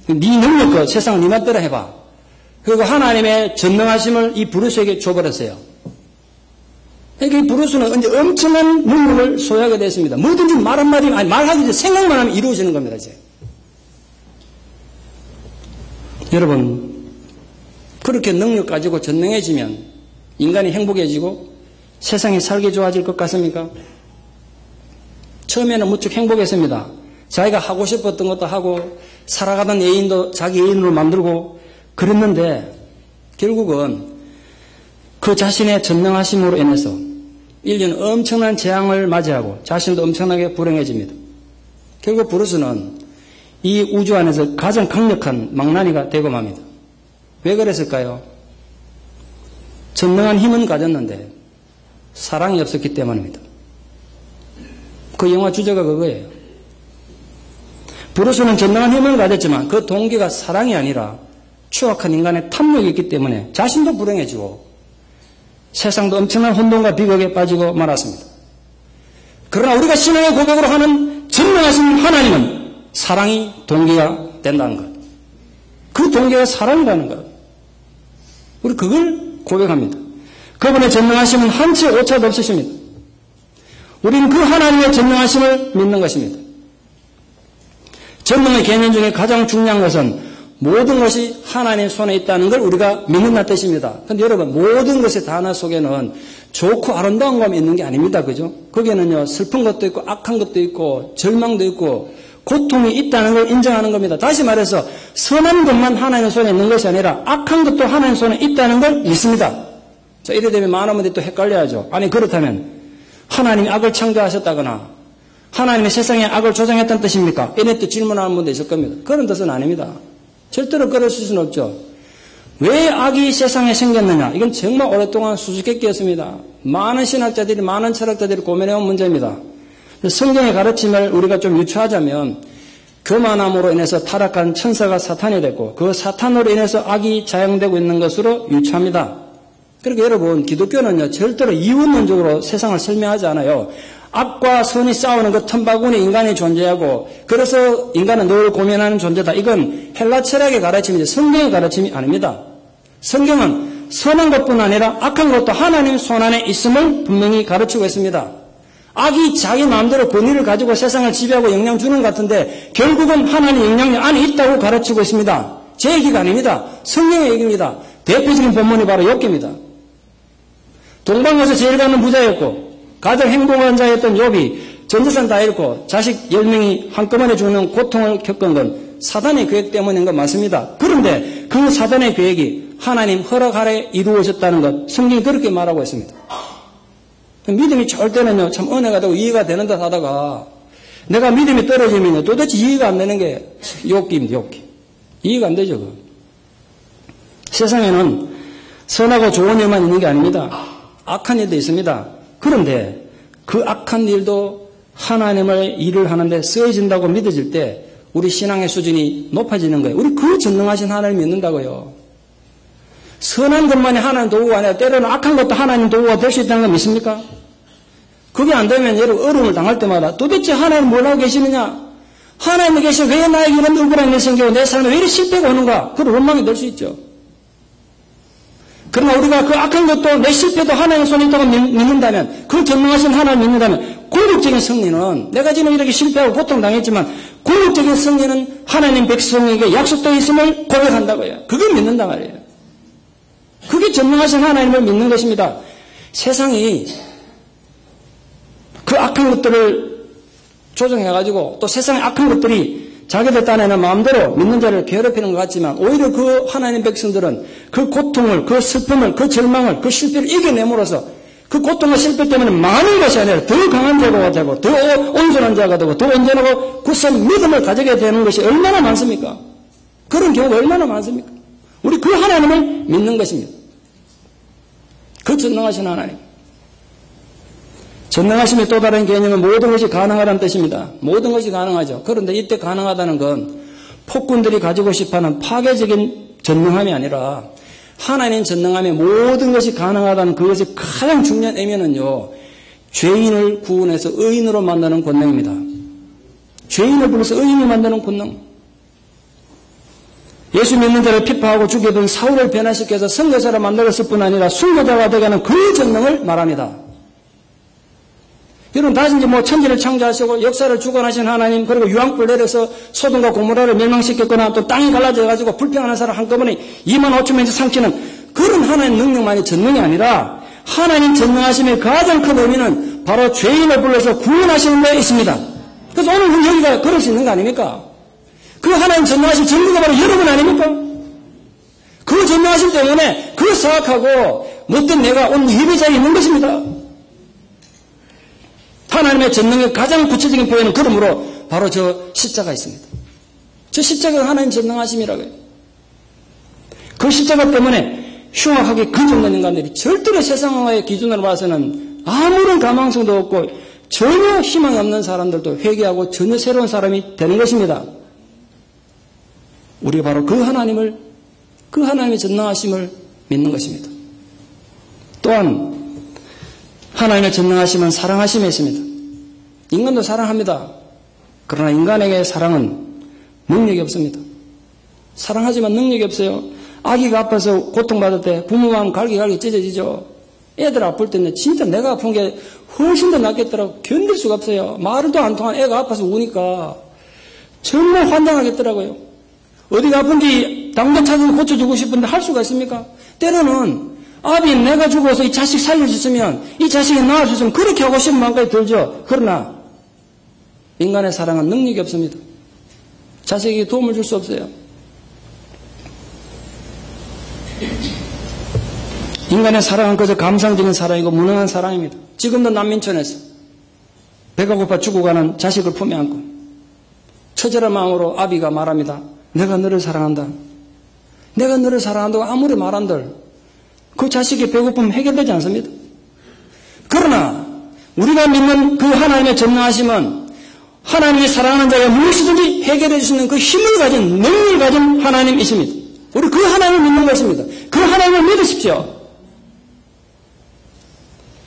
네 능력껏 세상 네 맘대로 해봐. 그리고 하나님의 전능하심을 이 브루스에게 줘버렸어요. 그러니까 이 브루스는 이제 엄청난 능력을 소유하게 됐습니다. 뭐든지 말 한마디, 아니 말하기 전에 생각만 하면 이루어지는 겁니다. 이제. 여러분 그렇게 능력 가지고 전능해지면 인간이 행복해지고 세상이 살기 좋아질 것 같습니까? 처음에는 무척 행복했습니다. 자기가 하고 싶었던 것도 하고 살아가던 예인도 자기 예인으로 만들고 그랬는데 결국은 그 자신의 전능하심으로 인해서 1년 엄청난 재앙을 맞이하고 자신도 엄청나게 불행해집니다. 결국 브루스는 이 우주 안에서 가장 강력한 망나니가 되고 맙니다. 왜 그랬을까요? 전능한 힘은 가졌는데 사랑이 없었기 때문입니다. 그 영화 주제가 그거예요. 브루스는 전능한 힘을 가졌지만 그 동기가 사랑이 아니라 추악한 인간의 탐욕이 있기 때문에 자신도 불행해지고 세상도 엄청난 혼돈과 비극에 빠지고 말았습니다. 그러나 우리가 신앙의 고백으로 하는 전능하신 하나님은 사랑이 동기가 된다는 것. 그 동기가 사랑이라는 것. 우리 그걸 고백합니다. 그분의 전능하심은 한치 오차도 없으십니다. 우리는 그 하나님의 전능하심을 믿는 것입니다. 전능의 개념 중에 가장 중요한 것은 모든 것이 하나님 손에 있다는 걸 우리가 믿는다는 뜻입니다. 그런데 여러분 모든 것의 단어 속에는 좋고 아름다운 것만 있는 게 아닙니다. 그죠? 거기에는요 슬픈 것도 있고 악한 것도 있고 절망도 있고 고통이 있다는 걸 인정하는 겁니다. 다시 말해서 선한 것만 하나님 손에 있는 것이 아니라 악한 것도 하나님 손에 있다는 걸 믿습니다. 자, 이래 되면 많은 분들이 또 헷갈려야죠. 아니 그렇다면 하나님이 악을 창조하셨다거나 하나님이 세상에 악을 조장했다는 뜻입니까? 이래 또 질문하는 분도 있을 겁니다. 그런 뜻은 아닙니다. 절대로 그럴 수는 없죠. 왜 악이 세상에 생겼느냐? 이건 정말 오랫동안 수수께끼였습니다. 많은 신학자들이 많은 철학자들이 고민해온 문제입니다. 성경의 가르침을 우리가 좀 유추하자면 교만함으로 인해서 타락한 천사가 사탄이 됐고 그 사탄으로 인해서 악이 자영되고 있는 것으로 유추합니다. 그러니까 여러분 기독교는요 절대로 이원론적으로 세상을 설명하지 않아요. 악과 선이 싸우는 그 틈바구니 인간이 존재하고 그래서 인간은 늘 고민하는 존재다. 이건 헬라 철학의 가르침이지 성경의 가르침이 아닙니다. 성경은 선한 것뿐 아니라 악한 것도 하나님 손안에 있음을 분명히 가르치고 있습니다. 악이 자기 마음대로 권위를 가지고 세상을 지배하고 영향 주는 것 같은데 결국은 하나님 영향력 안에 있다고 가르치고 있습니다. 제 얘기가 아닙니다. 성경의 얘기입니다. 대표적인 본문이 바로 욥기입니다. 동방에서 제일 가는 부자였고 가장 행복한 자였던 욥이 전 재산 다 잃고 자식 10명이 한꺼번에 죽는 고통을 겪은 건 사단의 계획 때문인 건 맞습니다. 그런데 그 사단의 계획이 하나님 허락 아래 이루어졌다는 것 성경이 그렇게 말하고 있습니다. 믿음이 좋을 때는요 참 은혜가 되고 이해가 되는 듯 하다가 내가 믿음이 떨어지면 도대체 이해가 안 되는 게 욥기입니다. 욥기. 이해가 안 되죠. 세상에는 선하고 좋은 일만 있는 게 아닙니다. 악한 일도 있습니다. 그런데 그 악한 일도 하나님의 일을 하는데 쓰여진다고 믿어질 때 우리 신앙의 수준이 높아지는 거예요. 우리 그 전능하신 하나님 믿는다고요. 선한 것만이 하나님 도구가 아니라 때로는 악한 것도 하나님 도구가 될 수 있다는 거 믿습니까? 그게 안 되면 여러분 어려움을 당할 때마다 도대체 하나님 뭘 하고 계시느냐? 하나님이 계시면 왜 나에게 이런 억울한 일이 생기고 내 삶에 왜 이렇게 실패가 오는가? 그런 원망이 될 수 있죠. 그러나 우리가 그 악한 것도 내 실패도 하나님의 손에 있다고 믿는다면 그 전능하신 하나님 믿는다면 궁극적인 승리는 내가 지금 이렇게 실패하고 고통당했지만 궁극적인 승리는 하나님 백성에게 약속되어 있음을 고백한다고요. 그걸 믿는단 말이에요. 그게 전능하신 하나님을 믿는 것입니다. 세상이 그 악한 것들을 조정해가지고 또 세상의 악한 것들이 자기들 딴에는 마음대로 믿는 자를 괴롭히는 것 같지만 오히려 그 하나님 백성들은 그 고통을, 그 슬픔을, 그 절망을, 그 실패를 이겨내므로써 그 고통과 실패 때문에 많은 것이 아니라 더 강한 자가 되고 더 온전한 자가 되고 더 온전하고 굳은 믿음을 가지게 되는 것이 얼마나 많습니까? 그런 경우가 얼마나 많습니까? 우리 그 하나님을 믿는 것입니다. 그 전능하신 하나님. 전능하심의 또 다른 개념은 모든 것이 가능하다는 뜻입니다. 모든 것이 가능하죠. 그런데 이때 가능하다는 건 폭군들이 가지고 싶어하는 파괴적인 전능함이 아니라 하나님 전능함에 모든 것이 가능하다는 그것의 가장 중요한 의미는요. 죄인을 구원해서 의인으로 만드는 권능입니다. 죄인을 불러서 의인을 만드는 권능. 예수 믿는 자를 피파하고 죽여둔 사울을 변화시켜서 선교사를 만들었을 뿐 아니라 순교자가 되게 하는 그 전능을 말합니다. 여러분 다시 이제 천지를 창조하시고 역사를 주관하신 하나님 그리고 유황불 내려서 소돔과 고모라를 멸망시켰거나 또 땅이 갈라져가지고 불평하는 사람 한꺼번에 2만 5천 명씩 삼키는 그런 하나님 능력만이 전능이 아니라 하나님 전능하심의 가장 큰 의미는 바로 죄인을 불러서 구원하시는 데 있습니다. 그래서 오늘 여기가 그럴 수 있는 거 아닙니까? 그 하나님 전능하심 전부가 바로 여러분 아닙니까? 그 전능하심 때문에 그 사악하고 못된 내가 오늘 예배 자리에 있는 것입니다. 하나님의 전능의 가장 구체적인 표현은 그러므로 바로 저 십자가 있습니다. 저 십자가가 하나님 전능하심이라고요. 그 십자가 때문에 흉악하게 그 정도는 인간들이 절대로 세상의 기준으로 봐서는 아무런 가망성도 없고 전혀 희망이 없는 사람들도 회개하고 전혀 새로운 사람이 되는 것입니다. 우리가 바로 그 하나님의 전능하심을 믿는 것입니다. 또한 하나님의 전능하심은 사랑하심에 있습니다. 인간도 사랑합니다. 그러나 인간에게 사랑은 능력이 없습니다. 사랑하지만 능력이 없어요. 아기가 아파서 고통받을 때 부모 마음 갈기갈기 찢어지죠. 애들 아플 때는 진짜 내가 아픈 게 훨씬 더 낫겠더라고. 견딜 수가 없어요. 말도 안 통한 애가 아파서 우니까 정말 환장하겠더라고요. 어디가 아픈지 당장 찾아서 고쳐주고 싶은데 할 수가 있습니까? 때로는 아비 내가 죽어서 이 자식 살릴 수 있으면 이 자식이 낳을 수 있으면 그렇게 하고 싶은 마음까지 들죠. 그러나 인간의 사랑은 능력이 없습니다. 자식에게 도움을 줄 수 없어요. 인간의 사랑은 그저 감상적인 사랑이고 무능한 사랑입니다. 지금도 난민촌에서 배가 고파 죽어가는 자식을 품에 안고 처절한 마음으로 아비가 말합니다. 내가 너를 사랑한다. 내가 너를 사랑한다고 아무리 말한들 그 자식의 배고픔은 해결되지 않습니다. 그러나 우리가 믿는 그 하나님의 전능하심은 하나님이 사랑하는 자가 무엇이든지 해결해 주시는 그 힘을 가진 능력을 가진 하나님이십니다. 우리 그 하나님을 믿는 것입니다. 그 하나님을 믿으십시오.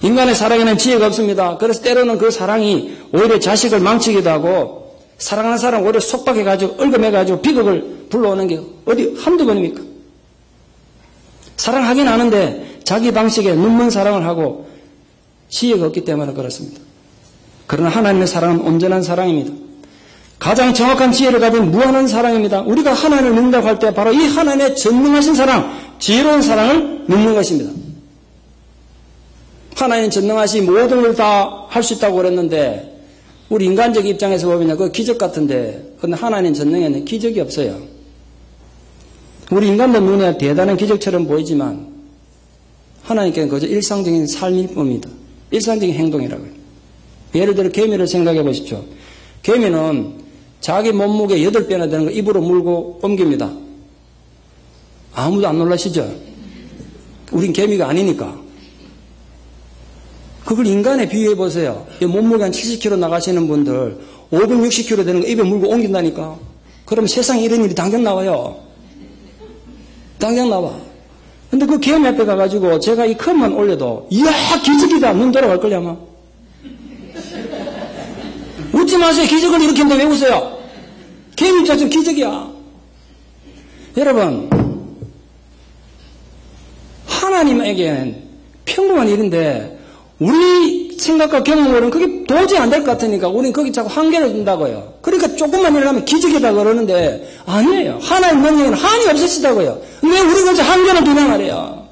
인간의 사랑에는 지혜가 없습니다. 그래서 때로는 그 사랑이 오히려 자식을 망치기도 하고 사랑하는 사람 오히려 속박해가지고 얼금해가지고 비극을 불러오는 게 어디 한두 번입니까? 사랑하긴 하는데 자기 방식에 눈먼 사랑을 하고 지혜가 없기 때문에 그렇습니다. 그러나 하나님의 사랑은 온전한 사랑입니다. 가장 정확한 지혜를 가진 무한한 사랑입니다. 우리가 하나님을 믿는다고 할 때 바로 이 하나님의 전능하신 사랑, 지혜로운 사랑을 믿는 것입니다. 하나님 전능하시 모든 걸 다 할 수 있다고 그랬는데 우리 인간적 입장에서 보면 그 기적 같은데 근데 하나님 전능에는 기적이 없어요. 우리 인간들 눈에 대단한 기적처럼 보이지만 하나님께는 그저 일상적인 삶일 뿐입니다. 일상적인 행동이라고요. 예를 들어 개미를 생각해 보십시오. 개미는 자기 몸무게 8배나 되는 거 입으로 물고 옮깁니다. 아무도 안 놀라시죠? 우린 개미가 아니니까. 그걸 인간에 비유해 보세요. 몸무게 한 70kg 나가시는 분들 560kg 되는 거 입에 물고 옮긴다니까. 그럼 세상에 이런 일이 당장 나와요. 당장 나와. 근데 그 개미 앞에 가가지고 제가 이 컵만 올려도 이야 기적이다 눈 돌아갈 걸요 아마. 웃지 마세요. 기적을 이렇게 했는데 왜 웃어요? 개미 입장에서 기적이야. 여러분 하나님에겐 평범한 일인데 우리 생각과 경험으로는 그게 도저히 안 될 것 같으니까 우리는 거기 자꾸 한계를 둔다고요. 그러니까 조금만 일하면 기적이다 그러는데 아니에요. 하나님 능력에는 한이 없으시다고요. 왜 우리가 이제 한계를 두냐 말이에요.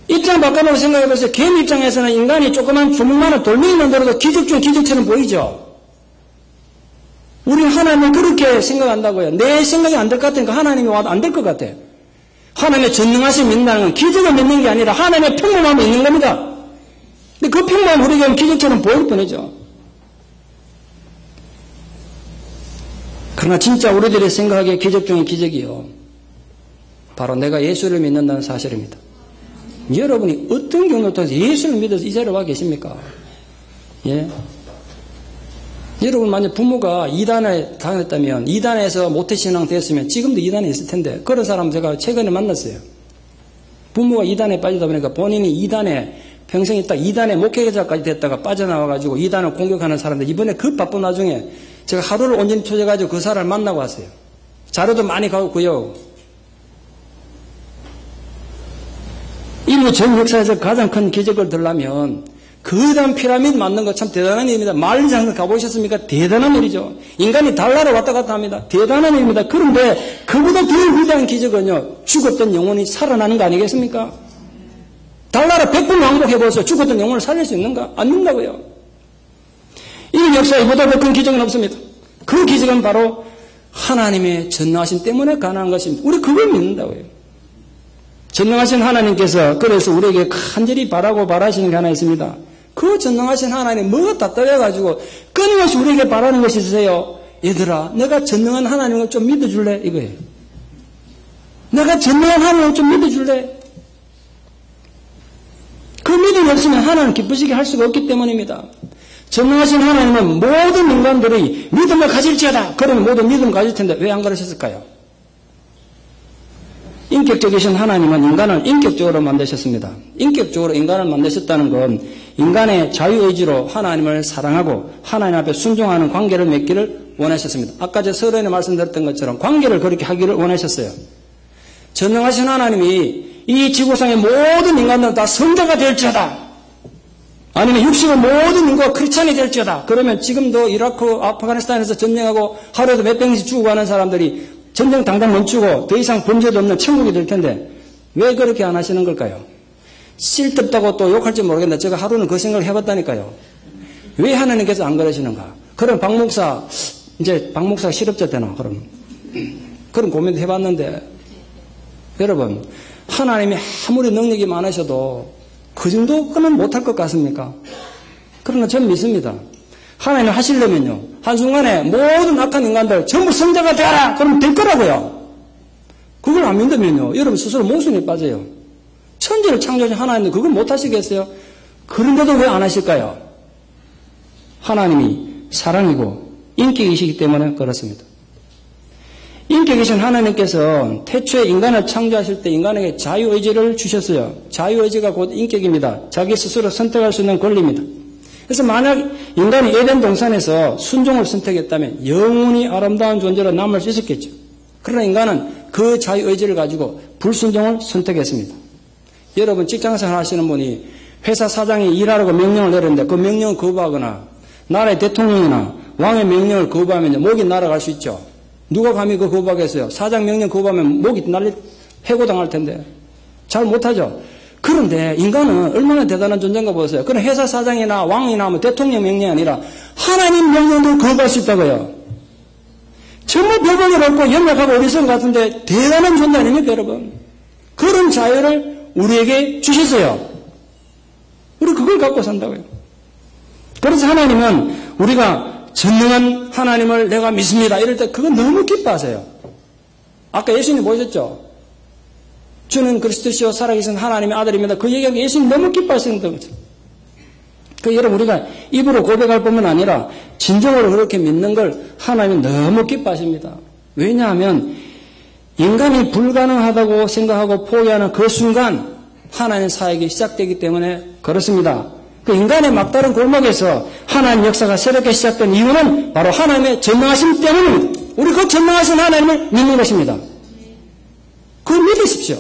입장 바꿔놓고 생각해보세요. 개미 입장에서는 인간이 조그만 주먹만한 돌멩이 만들어도 기적 중 기적처럼 보이죠. 우리는 하나님은 그렇게 생각한다고요. 내 생각이 안 될 것 같으니까 하나님이 와도 안 될 것 같아. 하나님의 전능하심 믿는다는 건 기적을 믿는 게 아니라 하나님의 평범함을 믿는 겁니다. 근데 그 평범함 우리에게는 기적처럼 보일 뿐이죠. 그러나 진짜 우리들이 생각하기에 기적 중에 기적이요. 바로 내가 예수를 믿는다는 사실입니다. 여러분이 어떤 경우를 통해서 예수를 믿어서 이 자리에 와 계십니까? 예? 여러분 만약 부모가 이단에 다녔다면 이단에서 모태신앙 됐으면 지금도 이단에 있을 텐데 그런 사람 제가 최근에 만났어요. 부모가 이단에 빠지다 보니까 본인이 이단에 평생 있다 이단의 목회자까지 됐다가 빠져나와가지고 이단을 공격하는 사람들 이번에 그 바쁜 와중에 제가 하루를 온전히 투자가지고 그 사람을 만나고 왔어요. 자료도 많이 가고요. 인류 전 역사에서 가장 큰 기적을 들려면 거대한 피라미드 만든 거 참 대단한 일입니다. 말리지 항상 가보셨습니까? 대단한 일이죠. 인간이 달나라 왔다 갔다 합니다. 대단한 일입니다. 그런데 그보다 더 위대한 기적은요. 죽었던 영혼이 살아나는 거 아니겠습니까? 달나라 100번 왕복해보세요. 죽었던 영혼을 살릴 수 있는가? 안 된다고요. 이 역사에 이보다 더 큰 기적은 없습니다. 그 기적은 바로 하나님의 전능하심 때문에 가능한 것입니다. 우리 그걸 믿는다고요. 전능하신 하나님께서 그래서 우리에게 간절히 바라고 바라시는 게 하나 있습니다. 그 전능하신 하나님 뭐가 답답해가지고 끊임없이 우리에게 바라는 것이 있으세요. 얘들아 내가 전능한 하나님을 좀 믿어줄래? 이거예요. 내가 전능한 하나님을 좀 믿어줄래? 그 믿음이 없으면 하나님 기쁘시게 할 수가 없기 때문입니다. 전능하신 하나님은 모든 인간들이 믿음을 가질지어다. 그러면 모든 믿음을 가질 텐데 왜 안 그러셨을까요? 인격적이신 하나님은 인간을 인격적으로 만드셨습니다. 인격적으로 인간을 만드셨다는 건 인간의 자유의지로 하나님을 사랑하고 하나님 앞에 순종하는 관계를 맺기를 원하셨습니다. 아까 제 서론에 말씀드렸던 것처럼 관계를 그렇게 하기를 원하셨어요. 전능하신 하나님이 이 지구상의 모든 인간들은 다 성자가 될지어다. 아니면 육신의 모든 인구가 크리스찬이 될지어다. 그러면 지금도 이라크, 아프가니스탄에서 전쟁하고 하루에도 몇 명씩 죽어가는 사람들이 전쟁 당장 멈추고 더 이상 범죄도 없는 천국이 될 텐데 왜 그렇게 안 하시는 걸까요? 쓸데없다고 또 욕할지 모르겠는데 제가 하루는 그 생각을 해봤다니까요. 왜 하나님께서 안 그러시는가? 그럼 박 목사 이제 박 목사 실업자 되나? 그런 고민도 해봤는데 여러분 하나님이 아무리 능력이 많으셔도 그 정도는 못할 것 같습니까? 그러나 저는 믿습니다. 하나님 하시려면요. 한순간에 모든 악한 인간들 전부 성자가 되어라! 그러면 될 거라고요. 그걸 안 믿으면요. 여러분 스스로 모순에 빠져요. 천지를 창조하신 하나님도 그걸 못 하시겠어요? 그런데도 왜 안 하실까요? 하나님이 사랑이고 인격이시기 때문에 그렇습니다. 인격이신 하나님께서 태초에 인간을 창조하실 때 인간에게 자유의지를 주셨어요. 자유의지가 곧 인격입니다. 자기 스스로 선택할 수 있는 권리입니다. 그래서 만약 인간이 에덴 동산에서 순종을 선택했다면 영원히 아름다운 존재로 남을 수 있었겠죠. 그러나 인간은 그 자유의지를 가지고 불순종을 선택했습니다. 여러분 직장생활 하시는 분이 회사 사장이 일하라고 명령을 내렸는데 그 명령을 거부하거나 나라의 대통령이나 왕의 명령을 거부하면 목이 날아갈 수 있죠. 누가 감히 그거 거부하겠어요? 사장 명령 거부하면 목이 날리 해고당할 텐데 잘 못하죠. 그런데 인간은 얼마나 대단한 존재인가 보세요. 그런 회사 사장이나 왕이나 뭐 대통령 명령이 아니라 하나님 명령도 거부할 수 있다고요. 정말 별볼일 없고 연약하고 어리석은 것 같은데 대단한 존재 아닙니까, 여러분? 그런 자유를 우리에게 주셨어요. 우리 그걸 갖고 산다고요. 그래서 하나님은 우리가 전능한 하나님을 내가 믿습니다 이럴 때 그건 너무 기뻐하세요. 아까 예수님 보셨죠? 주는 그리스도시요 살아계신 하나님의 아들입니다. 그 얘기하는 게 예수님 너무 기뻐하시는 거죠. 그 여러분 우리가 입으로 고백할 뿐만 아니라 진정으로 그렇게 믿는 걸 하나님이 너무 기뻐하십니다. 왜냐하면 인간이 불가능하다고 생각하고 포기하는 그 순간 하나님의 사역이 시작되기 때문에 그렇습니다. 그 인간의 막다른 골목에서 하나님 역사가 새롭게 시작된 이유는 바로 하나님의 전능하심 때문입니다. 우리 그 전능하신 하나님을 믿는 것입니다. 그걸 믿으십시오.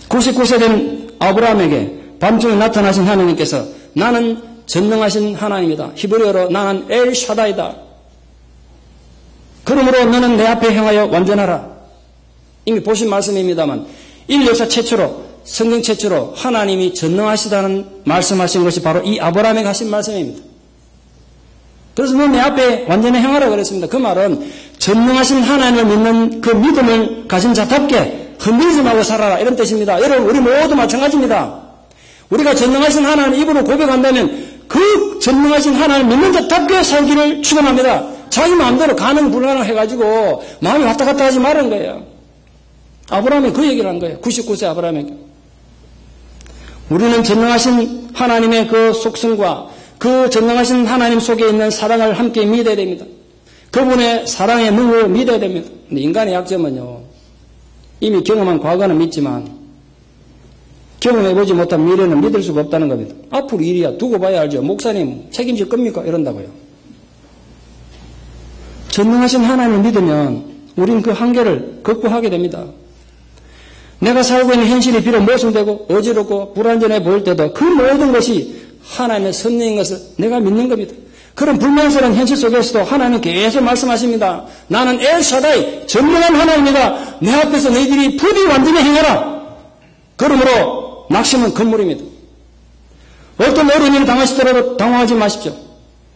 99세 된 아브라함에게 밤중에 나타나신 하나님께서 나는 전능하신 하나님이다. 히브리어로 나는 엘 샤다이다. 그러므로 너는 내 앞에 행하여 완전하라. 이미 보신 말씀입니다만 인류 역사 최초로 성경 최초로 하나님이 전능하시다는 말씀하신 것이 바로 이 아브라함에게 하신 말씀입니다. 그래서 너 내 앞에 완전히 행하라 그랬습니다. 그 말은 전능하신 하나님을 믿는 그 믿음을 가진 자답게 흔들리지 말고 살아라 이런 뜻입니다. 여러분 우리 모두 마찬가지입니다. 우리가 전능하신 하나님을 입으로 고백한다면 그 전능하신 하나님을 믿는 자답게 살기를 축원합니다. 자기 마음대로 가능 불가능 해가지고 마음이 왔다 갔다 하지 말라는 거예요. 아브라함이 그 얘기를 한 거예요. 99세 아브라함에게. 우리는 전능하신 하나님의 그 속성과 그 전능하신 하나님 속에 있는 사랑을 함께 믿어야 됩니다. 그분의 사랑의 능력을 믿어야 됩니다. 근데 인간의 약점은요. 이미 경험한 과거는 믿지만 경험해보지 못한 미래는 믿을 수가 없다는 겁니다. 앞으로 일이야 두고 봐야 알죠. 목사님 책임질 겁니까? 이런다고요. 전능하신 하나님을 믿으면 우리는 그 한계를 극복하게 됩니다. 내가 살고 있는 현실이 비록 모순되고 어지럽고 불안전해 보일 때도 그 모든 것이 하나님의 섭리인 것을 내가 믿는 겁니다. 그런 불만스러운 현실 속에서도 하나님은 계속 말씀하십니다. 나는 엘샤다이 전능한 하나님이다. 내 앞에서 너희들이 부디 완전히 행하라. 그러므로 낙심은 건물입니다. 어떤 어려움을 당하시더라도 당황하지 마십시오.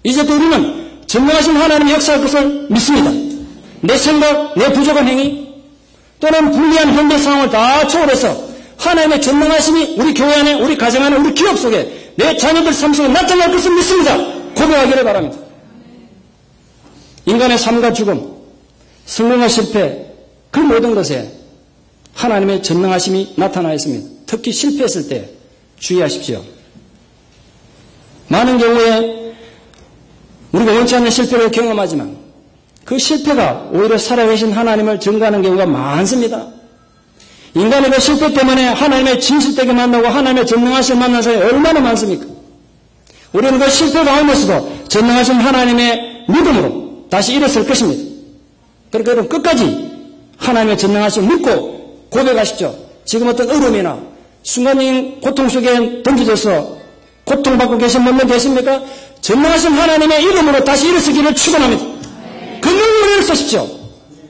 이제도 우리는 전능하신 하나님의 역사할 것을 믿습니다. 내 생각, 내 부족한 행위 또는 불리한 현대 상황을 다 초월해서 하나님의 전능하심이 우리 교회 안에, 우리 가정 안에, 우리 기업 속에 내 자녀들 삶 속에 나타날 것을 믿습니다. 고백하기를 바랍니다. 인간의 삶과 죽음, 성공과 실패, 그 모든 것에 하나님의 전능하심이 나타나 있습니다. 특히 실패했을 때 주의하십시오. 많은 경우에 우리가 원치 않는 실패를 경험하지만 그 실패가 오히려 살아계신 하나님을 증거하는 경우가 많습니다. 인간의 그 실패 때문에 하나님의 진실되게 만나고 하나님의 전능하심을 만난 사람이 얼마나 많습니까? 우리는 그 실패 가운데서도 전능하신 하나님의 믿음으로 다시 일어설 것입니다. 그러니까 여러분 끝까지 하나님의 전능하심을 믿고 고백하십시오. 지금 어떤 어려움이나 순간적인 고통 속에 던져져서 고통받고 계신 분들 계십니까? 전능하신 하나님의 이름으로 다시 일어서기를 축원합니다. 그 능력을 쓰십시오.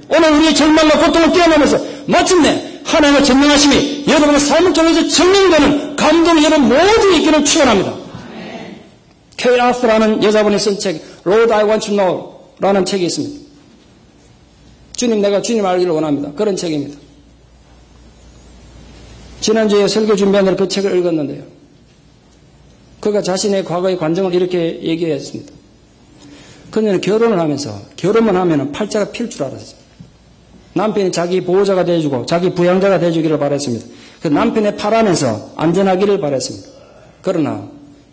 오늘 우리의 절망과 고통을 뛰어넘어서 마침내 하나님의 전능하심이 여러분의 삶을 통해서 증명되는 감동이 여러분 모두 있기를 축원합니다. 케이 아스라는 여자분이 쓴 책 Lord I Want to Know 라는 책이 있습니다. 주님 내가 주님 알기를 원합니다. 그런 책입니다. 지난주에 설교 준비하느라 그 책을 읽었는데요. 그가 자신의 과거의 관정을 이렇게 얘기했습니다. 그녀는 결혼을 하면서 결혼만 하면 팔자가 필 줄 알았어요. 남편이 자기 보호자가 되어주고 자기 부양자가 되어주기를 바랬습니다. 그 남편의 팔 안에서 안전하기를 바랬습니다. 그러나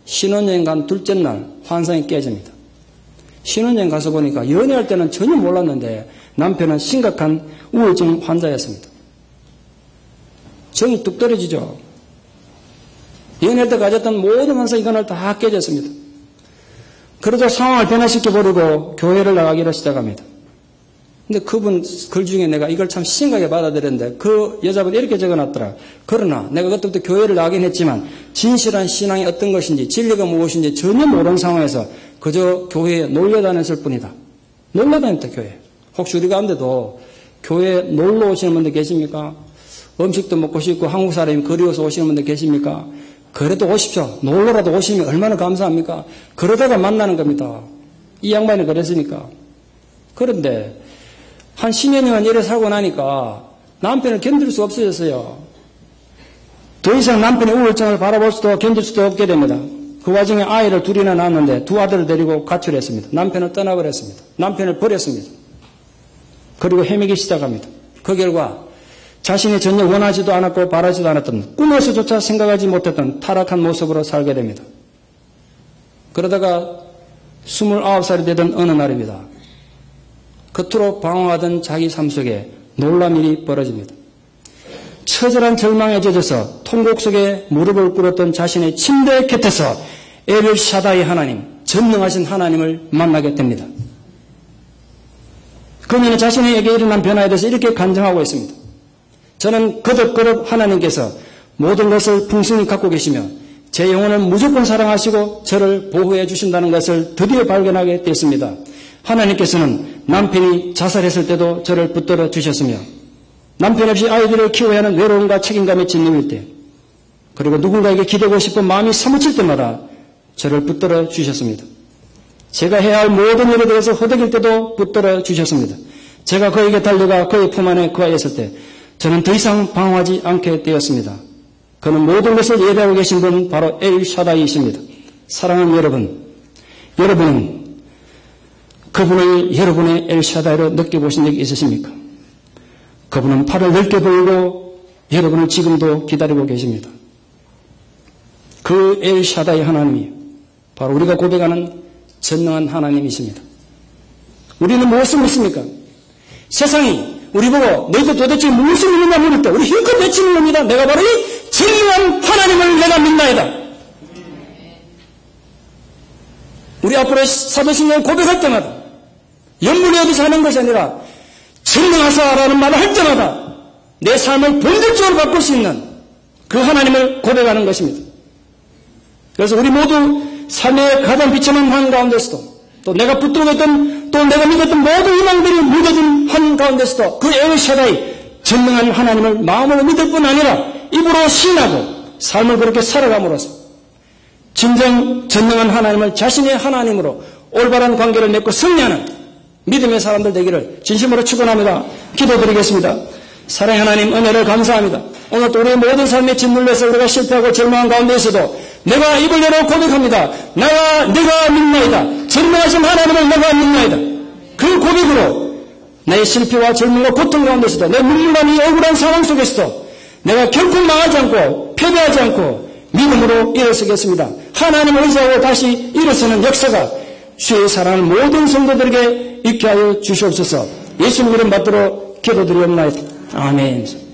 신혼여행 간 둘째 날 환상이 깨집니다. 신혼여행 가서 보니까 연애할 때는 전혀 몰랐는데 남편은 심각한 우울증 환자였습니다. 정이 뚝 떨어지죠. 연애할 때 가졌던 모든 환상이 그날 다 깨졌습니다. 그러자 상황을 변화시켜버리고 교회를 나가기로 시작합니다. 근데 그분 글 중에 내가 이걸 참 심각하게 받아들였는데 그 여자분이 이렇게 적어놨더라. 그러나 내가 그때부터 교회를 나가긴 했지만 진실한 신앙이 어떤 것인지 진리가 무엇인지 전혀 모르는 상황에서 그저 교회에 놀러 다녔을 뿐이다. 놀러 다녔다 교회. 혹시 우리 가운데도 교회에 놀러 오시는 분들 계십니까? 음식도 먹고 싶고 한국 사람이 그리워서 오시는 분들 계십니까? 그래도 오십시오. 놀러라도 오시면 얼마나 감사합니까? 그러다가 만나는 겁니다. 이 양반이 그랬으니까. 그런데 한 10여 년간 이래 살고 나니까 남편을 견딜 수 없어졌어요. 더 이상 남편의 우울증을 바라볼 수도 견딜 수도 없게 됩니다. 그 와중에 아이를 둘이나 낳았는데 두 아들을 데리고 가출했습니다. 남편을 떠나버렸습니다. 남편을 버렸습니다. 그리고 헤매기 시작합니다. 그 결과 자신이 전혀 원하지도 않았고 바라지도 않았던 꿈에서조차 생각하지 못했던 타락한 모습으로 살게 됩니다. 그러다가 29살이 되던 어느 날입니다. 겉으로 방황하던 자기 삶 속에 놀라운 일이 벌어집니다. 처절한 절망에 젖어서 통곡 속에 무릎을 꿇었던 자신의 침대 곁에서 엘 샤다이 하나님, 전능하신 하나님을 만나게 됩니다. 그녀는 자신에게 일어난 변화에 대해서 이렇게 간증하고 있습니다. 저는 거듭거듭 하나님께서 모든 것을 풍성히 갖고 계시며 제 영혼을 무조건 사랑하시고 저를 보호해 주신다는 것을 드디어 발견하게 됐습니다. 하나님께서는 남편이 자살했을 때도 저를 붙들어 주셨으며 남편 없이 아이들을 키워야 하는 외로움과 책임감에 짓눌릴 때 그리고 누군가에게 기대고 싶은 마음이 사무칠 때마다 저를 붙들어 주셨습니다. 제가 해야 할 모든 일에 대해서 허덕일 때도 붙들어 주셨습니다. 제가 그에게 달려가 그의 품 안에 거하였을 때 저는 더 이상 방황하지 않게 되었습니다. 그는 모든 것을 예배하고 계신 분 바로 엘 샤다이이십니다. 사랑하는 여러분, 여러분은 그분을 여러분의 엘 샤다이로 느껴보신 적이 있으십니까? 그분은 팔을 넓게 벌고 여러분을 지금도 기다리고 계십니다. 그 엘 샤다이 하나님이 바로 우리가 고백하는 전능한 하나님이십니다. 우리는 무엇을 묻습니까? 세상이 우리 보고 너희들 도대체 무엇을 믿느냐 물을 때 우리 힘껏 외치는 겁니다. 내가 바로 이 전능한 하나님을 내가 믿나이다. 우리 앞으로 사도신경을 고백할 때마다 연문에 어디서 하는 것이 아니라 전능하사라는 말을 할 때마다 내 삶을 본질적으로 바꿀 수 있는 그 하나님을 고백하는 것입니다. 그래서 우리 모두 삶의 가장 비참한 한가운데서도 또 내가 붙들고 있던 또 내가 믿었던 모든 희망들이 무뎌진 한가운데서도 그 엘 샤다이 전능한 하나님을 마음으로 믿을 뿐 아니라 입으로 시인하고 삶을 그렇게 살아감으로써 진정 전능한 하나님을 자신의 하나님으로 올바른 관계를 맺고 승리하는 믿음의 사람들 되기를 진심으로 축원합니다. 기도드리겠습니다. 사랑의 하나님 은혜를 감사합니다. 오늘 또 우리의 모든 삶에 짓눌려서 우리가 실패하고 절망한 가운데에서도 내가 입을 열어 고백합니다. 내가 믿나이다. 전능하신 하나님을 내가 믿나이다. 그 고백으로 내 실패와 절망과 고통 가운데서도 내 눈물난 이 억울한 상황 속에서도 내가 결코 망하지 않고 패배하지 않고 믿음으로 일어서겠습니다. 하나님을 의지하고 다시 일어서는 역사가 주의 사랑을 모든 성도들에게 있게 하여 주시옵소서. 예수님 이름 받들어 기도드리옵나이다. 아멘.